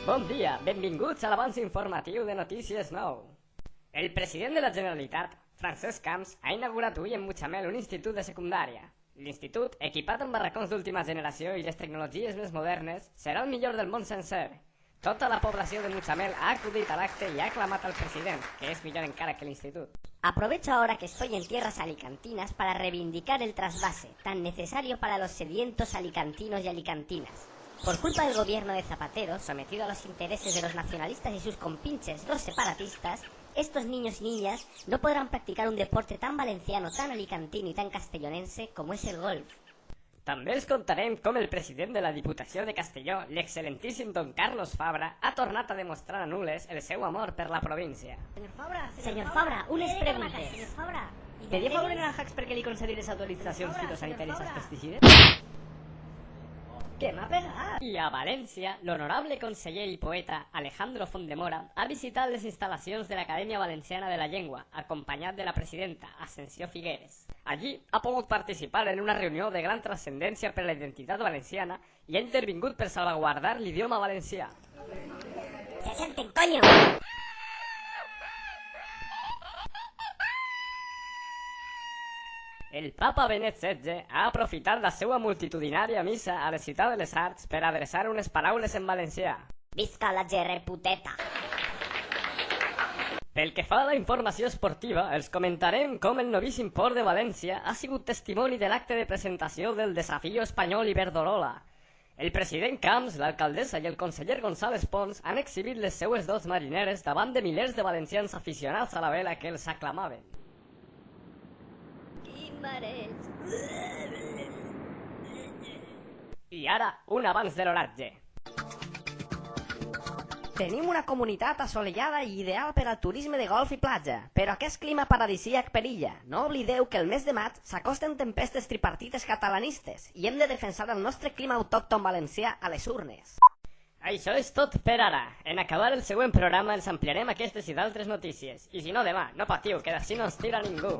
Bon dia, benvinguts a l'abans informatiu de Notícies 9. El president de la Generalitat, Francesc Camps, ha inaugurat avui en Mutxamel un institut de secundària. L'institut, equipat amb barracons d'última generació i les tecnologies més modernes, serà el millor del món sencer. Tota la població de Mutxamel ha acudit a l'acte y ha aclamat al president, que es millor encara que l'institut. Aprovecho ahora que estoy en tierras alicantinas para reivindicar el trasvase, tan necesario para los sedientos alicantinos y alicantinas. Por culpa del gobierno de Zapatero, sometido a los intereses de los nacionalistas y sus compinches, los separatistas, estos niños y niñas no podrán practicar un deporte tan valenciano, tan alicantino y tan castellonense como es el golf. També els contarem com el president de la Diputació de Castelló, l'excel·lentíssim don Carlos Fabra, ha tornat a demostrar a Nules el seu amor per la província. Señor Fabra, unes preguntes. Señor Fabra, ¿Pedía favor en Ajax perquè li concedir les autoritzacions fitosanitàries als pesticides? ¿Qué me ha pegado? I a València, l'honorable conseller i poeta Alejandro Fondemora ha visitat les instal·lacions de l'Acadèmia Valenciana de la Llengua, acompanyat de la presidenta Ascensió Figueres. Allí ha pogut participar en una reunió de gran transcendència per la identitat valenciana i ha intervingut per salvaguardar l'idioma valencià. ¡Se sienten, coño! El papa Benet XVI ha aprofitat la seva multitudinària missa a la Ciutat de les Arts per adreçar unes paraules en valencià. Visca la GR puteta. Pel que fa a la informació esportiva, els comentarem com el novíssim Port de València ha sigut testimoni de l'acte de presentació del Desafío Espanyol Iberdrola. El president Camps, l'alcaldessa i el conseller González Pons han exhibit les seues dos marineres davant de milers de valencians aficionats a la vela que els aclamaven. I ara, un abans de l'oratge. Tenim una comunitat assolellada i ideal per al turisme de golf i platja, però aquest clima paradisíac perilla. No oblideu que el mes de maig s'acosten tempestes tripartites catalanistes i hem de defensar el nostre clima autòcton valencià a les urnes. Això és tot per ara. En acabar el següent programa ens ampliarem aquestes i d'altres notícies. I si no demà, no patiu, que d'ací no ens tira ningú.